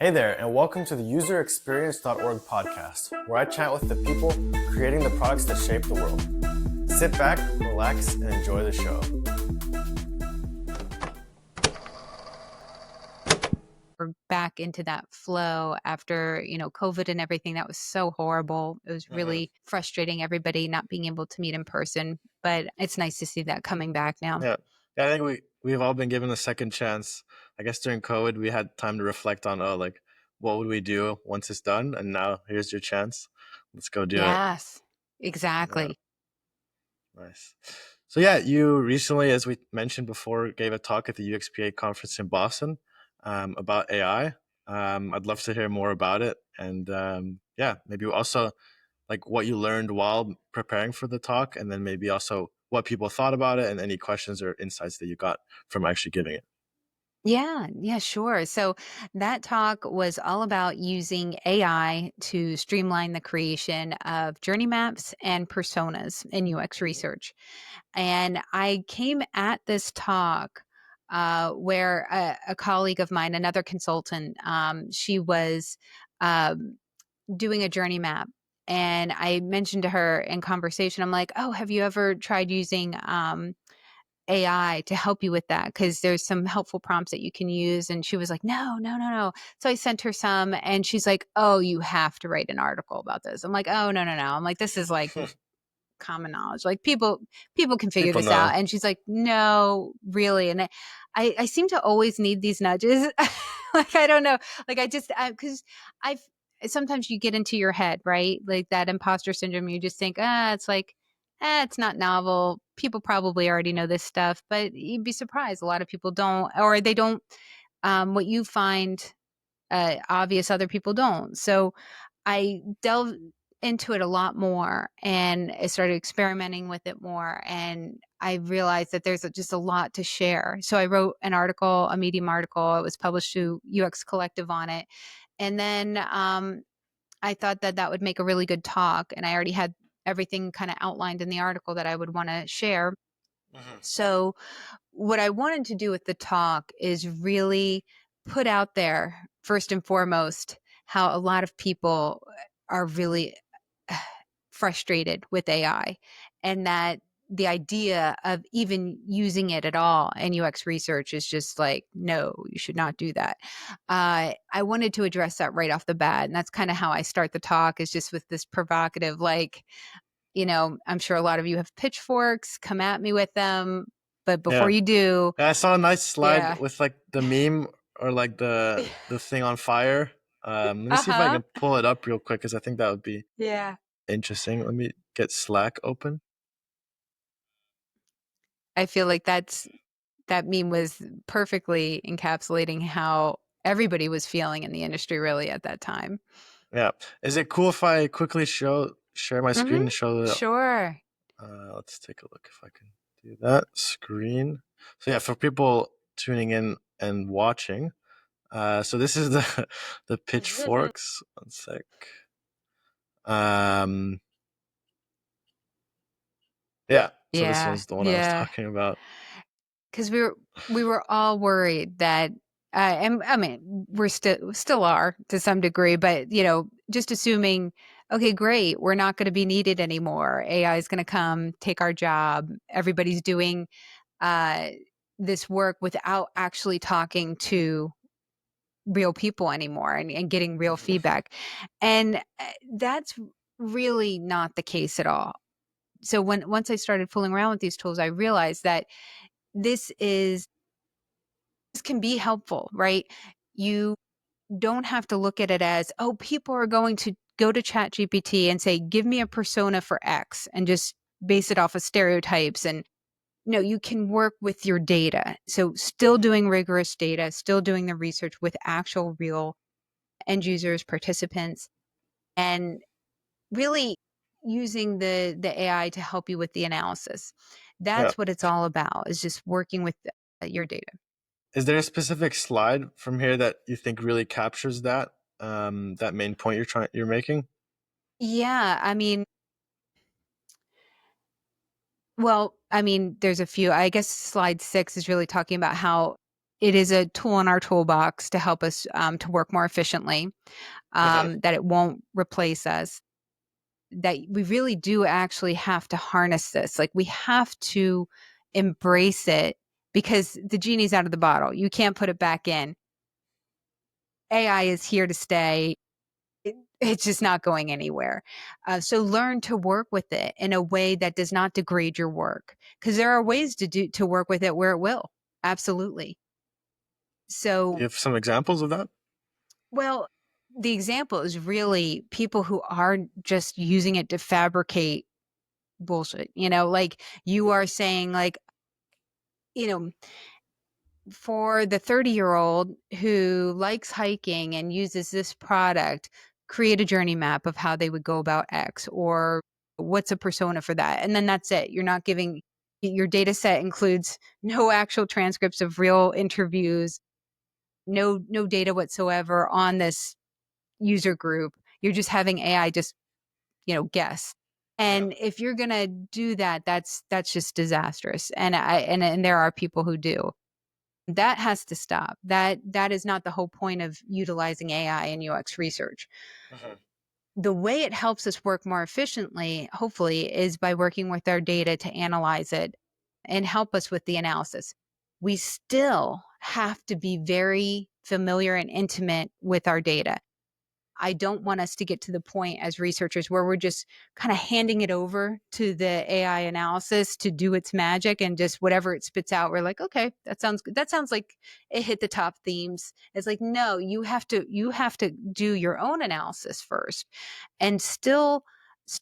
Hey there, and welcome to the userexperience.org podcast, where I chat with the people creating the products that shape the world. Sit back, relax, and enjoy the show. We're back into that flow after, COVID and everything. That was so horrible. It was really frustrating, everybody not being able to meet in person. But it's nice to see that coming back now. Yeah, I think we've all been given a second chance. I guess during COVID, we had time to reflect on, what would we do once it's done? And now here's your chance. Let's go do it. Yes, Yeah, exactly. nice. So yeah, you recently, as we mentioned before, gave a talk at the UXPA conference in Boston about AI. I'd love to hear more about it, and maybe also like what you learned while preparing for the talk, and then maybe also what people thought about it and any questions or insights that you got from actually giving it. Yeah, sure. So that talk was all about using AI to streamline the creation of journey maps and personas in UX research. And I came at this talk where a colleague of mine, another consultant, she was um, doing a journey map. And I mentioned to her in conversation, I'm like, oh, have you ever tried using AI to help you with that? Because there's some helpful prompts that you can use. And she was like, no, no, no, no. So I sent her some and she's like, oh, you have to write an article about this. I'm like, oh, no, no, no. I'm like, this is like common knowledge. Like people can figure People this know. out. And she's like, no, really. And I seem to always need these nudges. Like, I don't know. Like because I've, sometimes you get into your head, right? Like that imposter syndrome. You just think, it's like, it's not novel. People probably already know this stuff, but you'd be surprised. A lot of people don't, or they don't, what you find obvious, other people don't. So I delved into it a lot more and I started experimenting with it more. And I realized that there's just a lot to share. So I wrote an article, a Medium article. It was published to UX Collective on it. And then I thought that that would make a really good talk. And I already had everything kind of outlined in the article that I would want to share. So what I wanted to do with the talk is really put out there, first and foremost, how a lot of people are really frustrated with AI, and that the idea of even using it at all in UX research is just like, no, you should not do that. I wanted to address that right off the bat. And that's kind of how I start the talk, is just with this provocative, like, I'm sure a lot of you have pitchforks, come at me with them. But before Yeah. you do, I saw a nice slide yeah. with like the meme or like the thing on fire. Let me see if I Uh-huh. can pull it up real quick because I think that would be Yeah. interesting. Let me get Slack open. I feel like that meme was perfectly encapsulating how everybody was feeling in the industry really at that time. Yeah. Is it cool if I quickly share my screen Mm-hmm. and show the Sure. let's take a look if I can do that screen. So yeah, for people tuning in and watching, so this is the the pitchforks. One sec. Um, yeah. So this Yeah. one's the one I was Yeah. talking about. Because we were all worried that and I mean we're still are to some degree, but just assuming, okay, great, we're not going to be needed anymore. AI is going to come take our job. Everybody's doing uh, this work without actually talking to real people anymore and getting real feedback. And that's really not the case at all. So once I started fooling around with these tools, I realized that this is this can be helpful, right? You don't have to look at it as, oh, people are going to go to ChatGPT and say, give me a persona for X and just base it off of stereotypes. And no, you can work with your data. So still doing rigorous data, still doing the research with actual real end users, participants, and really using the AI to help you with the analysis. Yeah. That's what it's all about, is just working with your data. Is there a specific slide from here that you think really captures that main point you're making? Yeah, I mean, there's a few. I guess slide 6 is really talking about how it is a tool in our toolbox to help us to work more efficiently, that it won't replace us, that we really do actually have to harness this. Like we have to embrace it because the genie's out of the bottle. You can't put it back in. AI is here to stay. It's just not going anywhere. So learn to work with it in a way that does not degrade your work, because there are ways to work with it where it will. Absolutely. Do you So, have some examples of that? well, the example is really people who are just using it to fabricate bullshit. Like you are saying, like, you know, for the 30-year-old who likes hiking and uses this product, create a journey map of how they would go about X, or what's a persona for that. And then that's it. You're not giving your data set includes no actual transcripts of real interviews, no data whatsoever on this user group. You're just having AI just, guess. Yeah. And if you're going to do that, that's just disastrous. And there are people who do. That has to stop. That is not the whole point of utilizing AI in UX research. Mhm. The way it helps us work more efficiently, hopefully, is by working with our data to analyze it and help us with the analysis. We still have to be very familiar and intimate with our data. I don't want us to get to the point as researchers where we're just kind of handing it over to the AI analysis to do its magic, and just whatever it spits out, we're like, okay, that sounds good. That sounds like it hit the top themes. It's like, no, you have to do your own analysis first, and still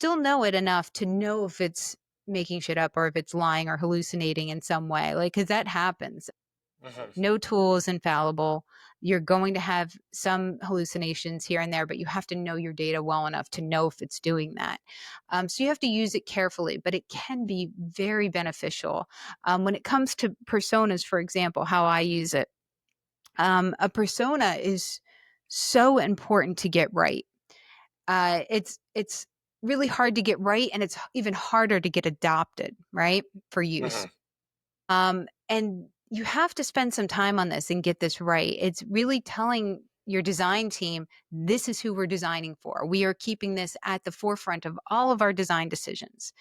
know it enough to know if it's making shit up or if it's lying or hallucinating in some way, like, because that happens. Mhm. No tool is infallible. You're going to have some hallucinations here and there, but you have to know your data well enough to know if it's doing that. So you have to use it carefully, but it can be very beneficial. When it comes to personas, for example, how I use it, a persona is so important to get right. It's really hard to get right, and it's even harder to get adopted, right, for use. Mhm. And you have to spend some time on this and get this right. It's really telling your design team, this is who we're designing for. We are keeping this at the forefront of all of our design decisions.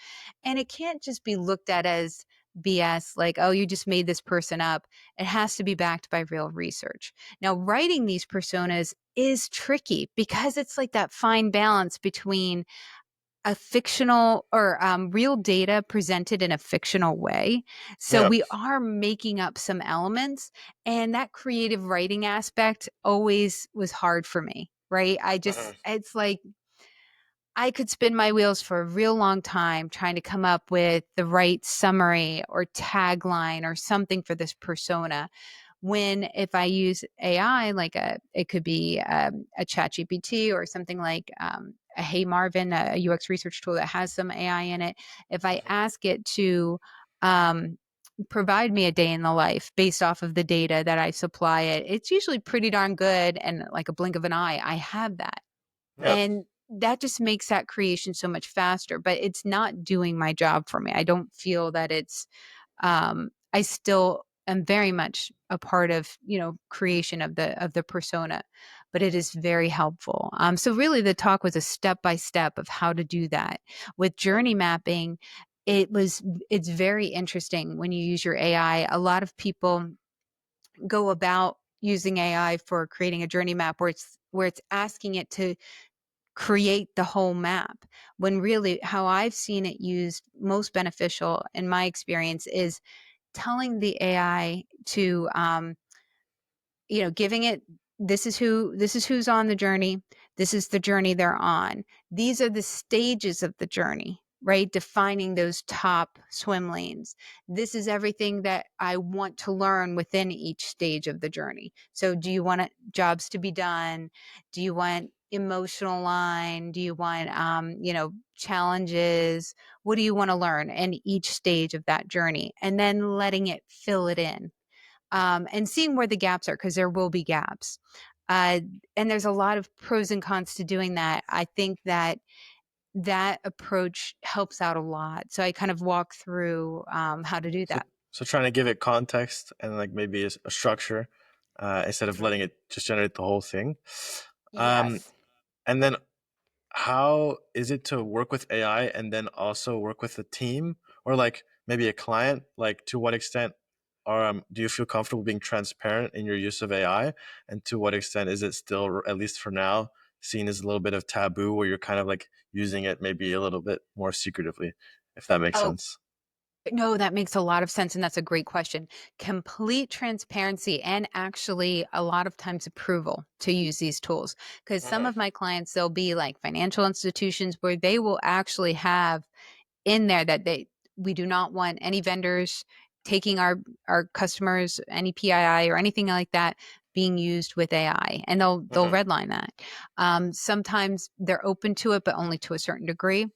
And it can't just be looked at as BS, like, oh, you just made this person up. It has to be backed by real research. Now, writing these personas is tricky because it's like that fine balance between a fictional or real data presented in a fictional way. So Yeah. we are making up some elements, and that creative writing aspect always was hard for me, right? Mhm. It's like I could spin my wheels for a real long time trying to come up with the right summary or tagline or something for this persona. When if I use AI, like it could be a chat GPT or something like a Hey Marvin, a UX research tool that has some AI in it. If I Mhm. ask it to um, provide me a day in the life based off of the data that I supply it, it's usually pretty darn good. And like a blink of an eye, I have that. Yeah. And that just makes that creation so much faster, but it's not doing my job for me. I don't feel that I still am very much a part of, creation of the persona, but it is very helpful. So really the talk was a step by step of how to do that. With journey mapping, it's very interesting when you use your AI. A lot of people go about using AI for creating a journey map where it's asking it to create the whole map, when really how I've seen it used most beneficial in my experience is telling the AI to giving it, this is who's on the journey, this is the journey they're on, these are the stages of the journey, right, defining those top swim lanes, this is everything that I want to learn within each stage of the journey. So do you want jobs to be done, do you want emotional line, do you want challenges, what do you want to learn in each stage of that journey, and then letting it fill it in, and seeing where the gaps are, because there will be gaps. Uh, and there's a lot of pros and cons to doing that. I think that approach helps out a lot. So I kind of walk through how to do So that. So trying to give it context and like maybe a structure instead That's of right. letting it just generate the whole thing. Um, Yes. and then how is it to work with AI and then also work with a team or like maybe a client? Like to what extent or do you feel comfortable being transparent in your use of AI? And to what extent is it still, at least for now, seen as a little bit of taboo where you're kind of like using it maybe a little bit more secretively, if that makes Oh, sense? no, that makes a lot of sense, and that's a great question. Complete transparency and actually a lot of times approval to use these tools. Because some Hmm. of my clients, they'll be like financial institutions where they will actually have in there that we do not want any vendors taking our customers, any PII or anything like that being used with AI, and they'll Hmm. redline that. Sometimes they're open to it, but only to a certain degree.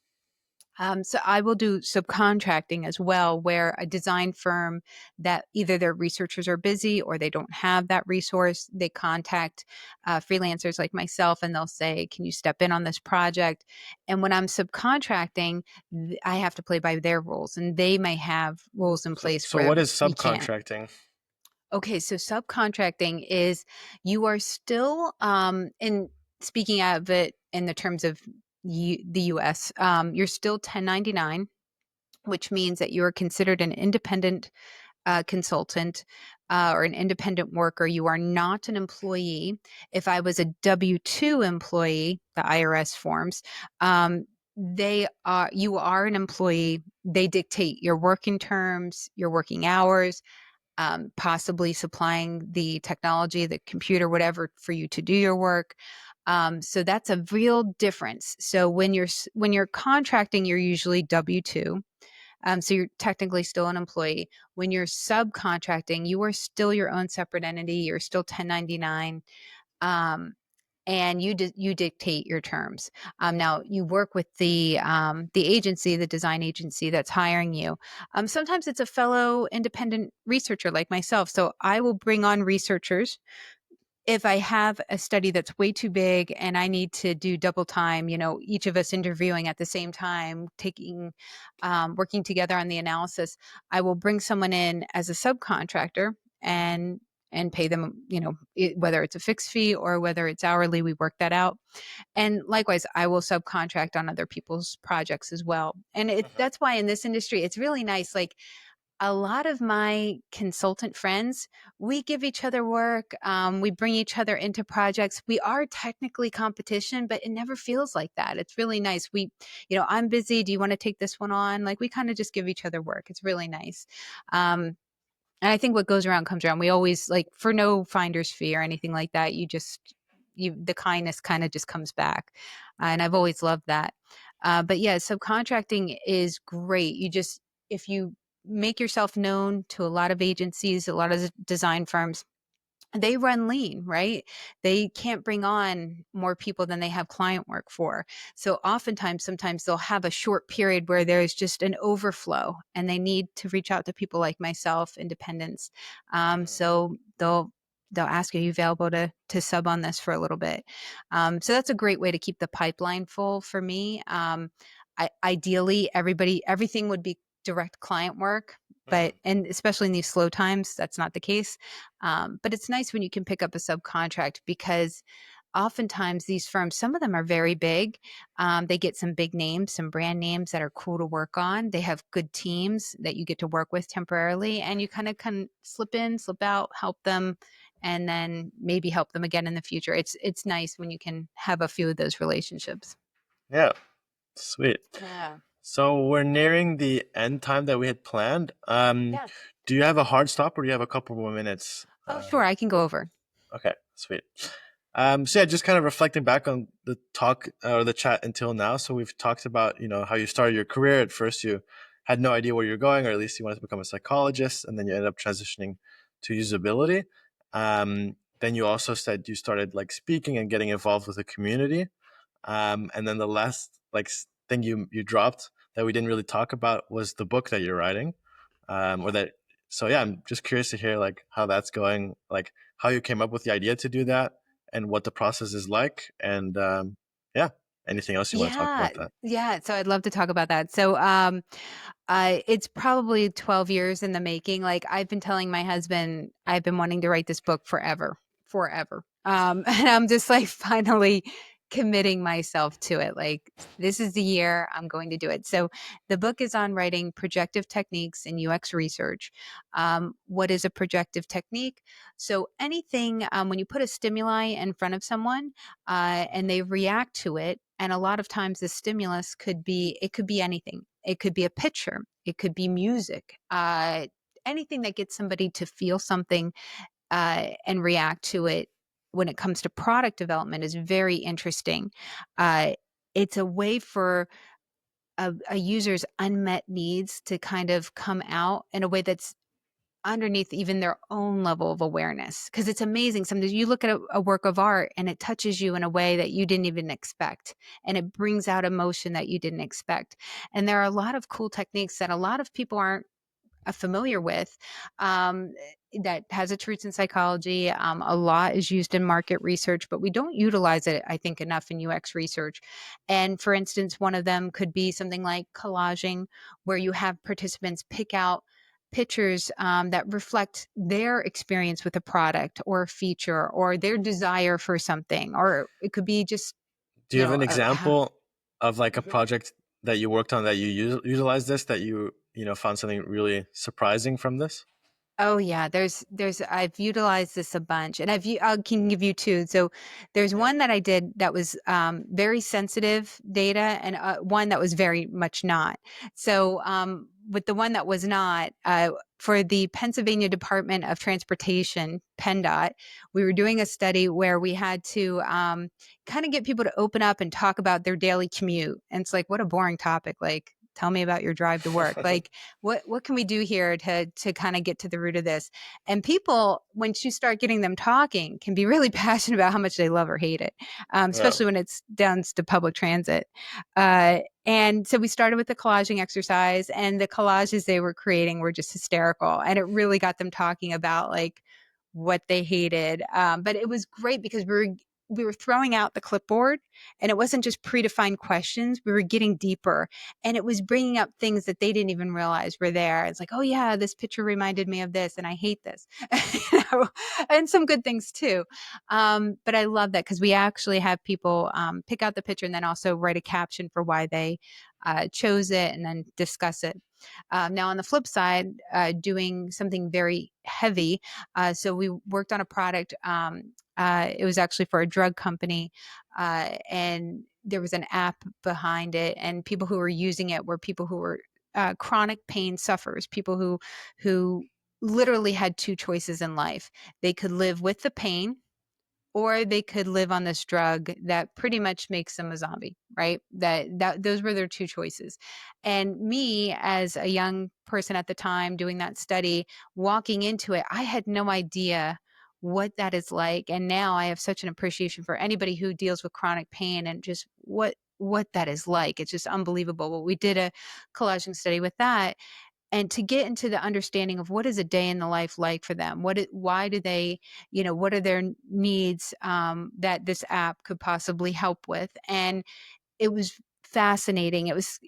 So I will do subcontracting as well, where a design firm that either their researchers are busy or they don't have that resource, they contact freelancers like myself and they'll say, "Can you step in on this project?" And when I'm subcontracting, I have to play by their rules, and they may have rules in So, place so where what is we can't. subcontracting? Okay, so subcontracting is you are still in speaking of it in the terms of the US, you're still 1099, which means that you are considered an independent consultant or an independent worker. You are not an employee. If I was a W 2 employee, the IRS forms, you are an employee. They dictate your working terms, your working hours, possibly supplying the technology, the computer, whatever, for you to do your work. So that's a real difference. So when you're contracting, you're usually W two. So you're technically still an employee. When you're subcontracting, you are still your own separate entity. You're still 1099. Um, and you dictate your terms. Now you work with the agency, the design agency that's hiring you. Sometimes it's a fellow independent researcher like myself. So I will bring on researchers if I have a study that's way too big and I need to do double time, each of us interviewing at the same time, working together on the analysis, I will bring someone in as a subcontractor and pay them, whether it's a fixed fee or whether it's hourly, we work that out. And likewise, I will subcontract on other people's projects as well. And Hmm. that's why in this industry, it's really nice. Like a lot of my consultant friends, we give each other work. We bring each other into projects. We are technically competition, but it never feels like that. It's really nice. I'm busy. Do you want to take this one on? Like we kind of just give each other work. It's really nice. And I think what goes around comes around. We always like for no finder's fee or anything like that. The kindness kind of just comes back. And I've always loved that. But yeah, subcontracting is great. If you make yourself known to a lot of agencies, a lot of design firms, they run lean, right? They can't bring on more people than they have client work for. So oftentimes, sometimes they'll have a short period where there's just an overflow and they need to reach out to people like myself, independents. Hmm. So they'll ask, are you available to sub on this for a little bit? So that's a great way to keep the pipeline full for me. Ideally, everything would be direct client work, Hmm. and especially in these slow times, that's not the case. But it's nice when you can pick up a subcontract because oftentimes these firms, some of them are very big. They get some big names, some brand names that are cool to work on. They have good teams that you get to work with temporarily, and you kind of can slip in, slip out, help them, and then maybe help them again in the future. It's nice when you can have a few of those relationships. Yeah, sweet. Yeah. So we're nearing the end time that we had planned. Yeah. Do you have a hard stop or do you have a couple more minutes? Oh, sure. I can go over. Okay, sweet. So yeah, just kind of reflecting back on the talk or the chat until now. So we've talked about, how you started your career. At first, you had no idea where you're going, or at least you wanted to become a psychologist, and then you ended up transitioning to usability. Then you also said you started like speaking and getting involved with the community. And then the last thing you dropped that we didn't really talk about was the book that you're writing, or that. So yeah, I'm just curious to hear like how that's going, like how you came up with the idea to do that, and what the process is like, and yeah. anything else you want to talk Yeah, about that? yeah. So I'd love to talk about that. So, it's probably 12 years in the making. Like I've been telling my husband, I've been wanting to write this book forever, forever. And I'm just like finally committing myself to it. Like this is the year I'm going to do it. So the book is on writing projective techniques in UX research. What is a projective technique? So anything when you put a stimuli in front of someone and they react to it. And a lot of times the stimulus it could be anything. It could be a picture. It could be music. Anything that gets somebody to feel something and react to it when it comes to product development is very interesting. Uh, it's a way for a user's unmet needs to kind of come out in a way that's underneath even their own level of awareness. Because it's amazing. Sometimes you look at a work of art and it touches you in a way that you didn't even expect. And it brings out emotion that you didn't expect. And there are a lot of cool techniques that a lot of people aren't familiar with, um, that has its roots in psychology. A lot is used in market research, but we don't utilize it, I think, enough in UX research. And for instance, one of them could be something like collaging, where you have participants pick out pictures that reflect their experience with a product or a feature or their desire for something, or it could be just, Do you have an how. example of like a project that you worked on that you utilized this, that found something really surprising from this? Oh yeah, there's I've utilized this a bunch, and I can give you two. So there's Yeah. one that I did that was very sensitive data, and one that was very much not. So with the one that was not, for the Pennsylvania Department of Transportation, PennDOT, we were doing a study where we had to kind of get people to open up and talk about their daily commute. And it's like, what a boring topic! Like, tell me about your drive to work. Like, what can we do here to kind of get to the root of this? And people, once you start getting them talking, can be really passionate about how much they love or hate it, Yeah. especially when it's down to public transit. And so we started with the collaging exercise, and the collages they were creating were just hysterical, and it really got them talking about like what they hated. But it was great because we were throwing out the clipboard, and it wasn't just predefined questions. We were getting deeper, and it was bringing up things that they didn't even realize were there. It's like, oh yeah, this picture reminded me of this, and I hate this, and some good things too. But I love that because we actually have people pick out the picture and then also write a caption for why they chose it, and then discuss it. Now, on the flip side, doing something very heavy. So we worked on a product. It was actually for a drug company, and there was an app behind it, and people who were using it were people who were chronic pain sufferers, people who literally had two choices in life. They could live with the pain, or they could live on this drug that pretty much makes them a zombie, right? That those were their two choices. And me, as a young person at the time doing that study, walking into it, I had no idea what that is like. And now I have such an appreciation for anybody who deals with chronic pain and just what that is like. It's just unbelievable. Well, we did a collaging study with that, and to get into the understanding of what is a day in the life like for them, why do they, what are their needs, that this app could possibly help with. And it was fascinating. It was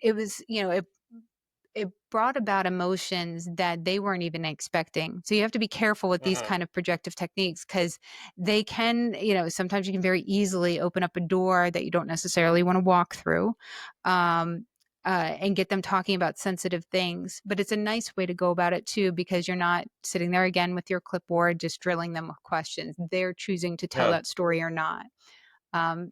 it brought about emotions that they weren't even expecting. So you have to be careful with these Uh-huh. kind of projective techniques, because they can, sometimes you can very easily open up a door that you don't necessarily want to walk through, um, and get them talking about sensitive things. But it's a nice way to go about it too, because you're not sitting there again with your clipboard just drilling them with questions. They're choosing to tell Yeah. that story or not.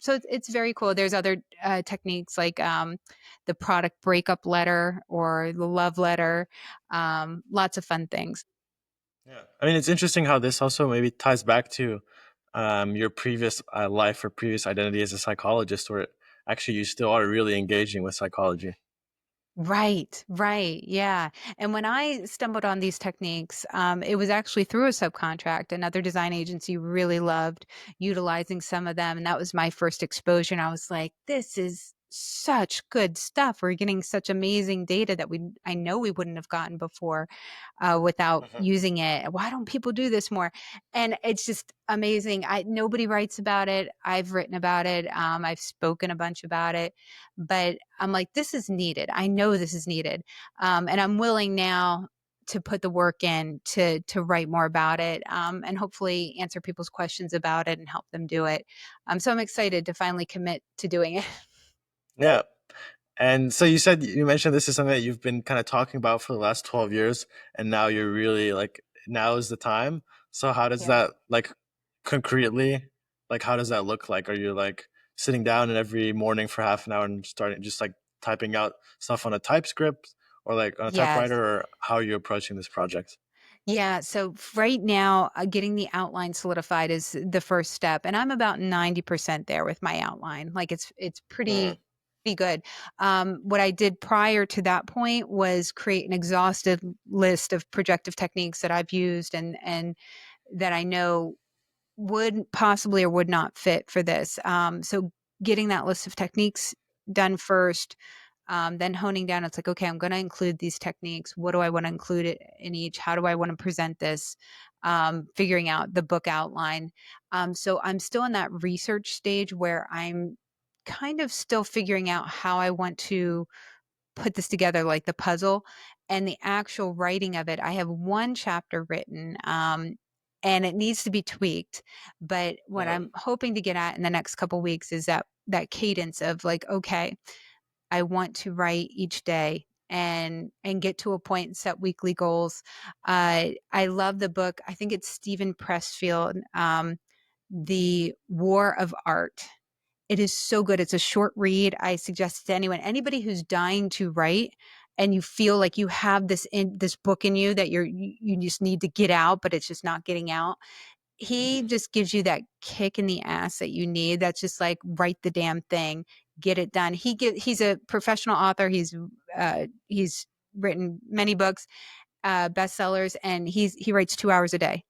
So it's very cool. There's other techniques like the product breakup letter or the love letter. Lots of fun things. Yeah. I mean, it's interesting how this also maybe ties back to your previous life or previous identity as a psychologist, where actually you still are really engaging with psychology. Right, right. Yeah. And when I stumbled on these techniques, it was actually through a subcontract. Another design agency really loved utilizing some of them. And that was my first exposure. And I was like, this is such good stuff. We're getting such amazing data that I know we wouldn't have gotten before without Mhm. using it. Why don't people do this more? And it's just amazing. Nobody writes about it. I've written about it. I've spoken a bunch about it, but I'm like, this is needed. I know this is needed. And I'm willing now to put the work in to write more about it, and hopefully answer people's questions about it and help them do it. So I'm excited to finally commit to doing it. Yeah. And so you mentioned this is something that you've been kind of talking about for the last 12 years, and now you're really like, now is the time. So how does Yeah. that like concretely, like how does that look like? Are you like sitting down and every morning for half an hour and starting just like typing out stuff on a TypeScript or like on a Yes. typewriter, or how are you approaching this project? Yeah. So right now, getting the outline solidified is the first step, and I'm about 90% there with my outline. Like it's Mm, pretty good. What I did prior to that point was create an exhaustive list of projective techniques that I've used and that I know would possibly or would not fit for this. So getting that list of techniques done first, then honing down. It's like, okay, I'm going to include these techniques. What do I want to include it in each? How do I want to present this? Figuring out the book outline. So I'm still in that research stage where I'm kind of still figuring out how I want to put this together like the puzzle and the actual writing of it. I have one chapter written, and it needs to be tweaked. But what mm, I'm hoping to get at in the next couple weeks is that cadence of like, okay, I want to write each day and get to a point and set weekly goals. I love the book. I think it's Stephen Pressfield, The War of Art. It is so good. It's a short read. I suggest it to anybody who's dying to write and you feel like you have this book in you that you just need to get out, but it's just not getting out. He mhm. just gives you that kick in the ass that you need. That's just like write the damn thing, get it done. He's a professional author. He's written many books, bestsellers, and he writes 2 hours a day.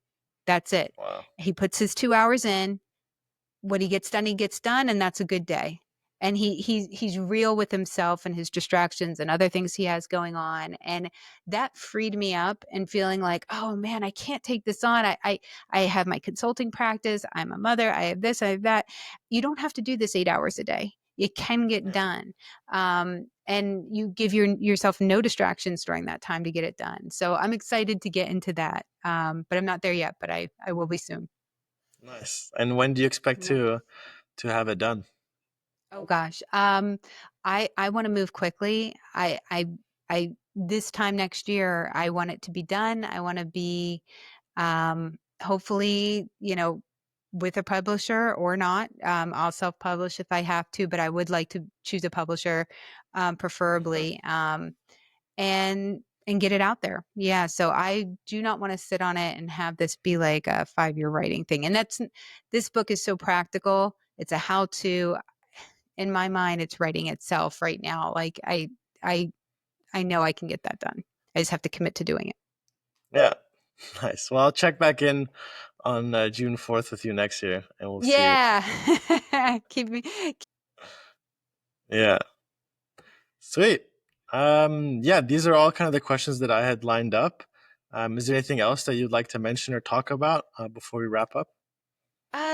That's it. Wow. He puts his 2 hours in. What he gets done, and that's a good day. And he's real with himself and his distractions and other things he has going on. And that freed me up and feeling like, oh man, I can't take this on. I have my consulting practice. I'm a mother. I have this, I have that. You don't have to do this 8 hours a day. It can get Yeah. done. And you give yourself no distractions during that time to get it done. So I'm excited to get into that. But I'm not there yet, but I will be soon. Nice. And when do you expect Yeah. to have it done? Oh gosh. I want to move quickly. I this time next year I want it to be done. I want to be hopefully, with a publisher or not. I'll self-publish if I have to, but I would like to choose a publisher, Mhm. preferably. And get it out there. Yeah, so I do not want to sit on it and have this be like a 5-year writing thing. And this book is so practical. It's a how-to. In my mind, it's writing itself right now. Like I I know I can get that done. I just have to commit to doing it. Yeah. Nice. Well, I'll check back in on June 4th with you next year, and we'll see. Yeah. Keep me. Yeah. Sweet. Yeah, these are all kind of the questions that I had lined up. Is there anything else that you'd like to mention or talk about before we wrap up?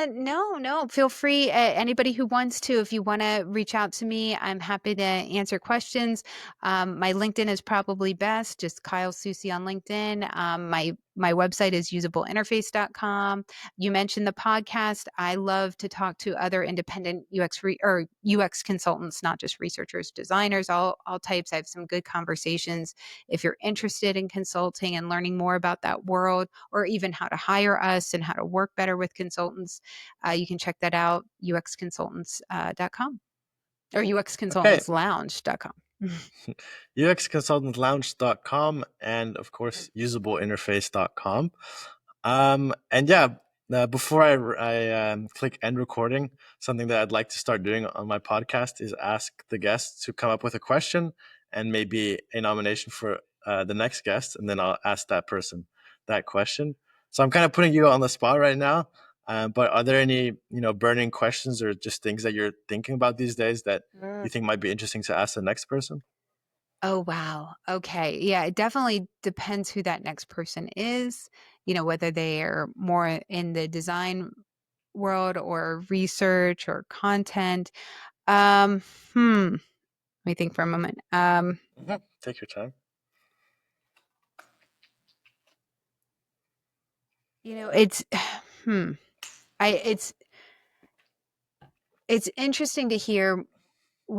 No, no. Feel free. Anybody who wants to, if you want to reach out to me, I'm happy to answer questions. My LinkedIn is probably best. Just Kyle Soucy on LinkedIn. My website is usableinterface.com. You mentioned the podcast. I love to talk to other independent or UX consultants, not just researchers, designers, all types. I have some good conversations. If you're interested in consulting and learning more about that world, or even how to hire us and how to work better with consultants, you can check that out, uxconsultants.com or Okay. uxconsultantslounge.com. UXconsultantlounge.com and, of course, usableinterface.com. And yeah, before I click end recording, something that I'd like to start doing on my podcast is ask the guests to come up with a question and maybe a nomination for the next guest, and then I'll ask that person that question. So I'm kind of putting you on the spot right now. But are there any, burning questions or just things that you're thinking about these days that you think might be interesting to ask the next person? Oh, wow. Okay. Yeah, it definitely depends who that next person is, whether they are more in the design world or research or content. Um, Let me think for a moment. Take your time. It's it's interesting to hear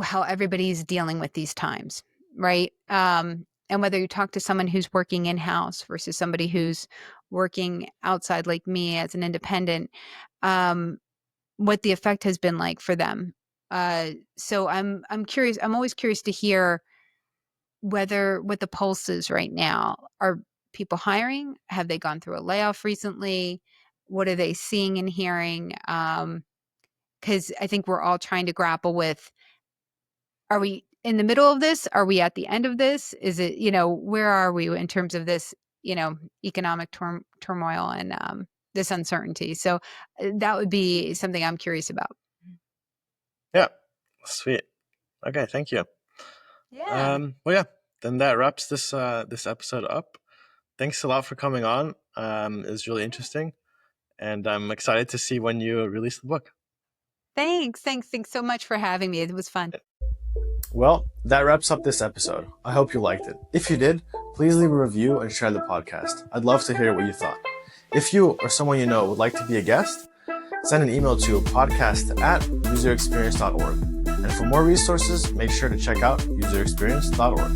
how everybody's dealing with these times, right? And whether you talk to someone who's working in-house versus somebody who's working outside like me as an independent, um, what the effect has been like for them. So I'm curious. I'm always curious to hear what the pulse is right now. Are people hiring? Have they gone through a layoff recently? What are they seeing and hearing? Because I think we're all trying to grapple with, are we in the middle of this? Are we at the end of this? Is it, where are we in terms of this, economic turmoil and this uncertainty? So that would be something I'm curious about. Yeah, sweet. Okay, thank you. Yeah. Well, yeah, then that wraps this episode up. Thanks a lot for coming on. It was really interesting, and I'm excited to see when you release the book. Thanks so much for having me. It was fun. Well, that wraps up this episode. I hope you liked it. If you did, please leave a review and share the podcast. I'd love to hear what you thought. If you or someone you know would like to be a guest, send an email to podcast@userexperience.org. And for more resources, make sure to check out userexperience.org.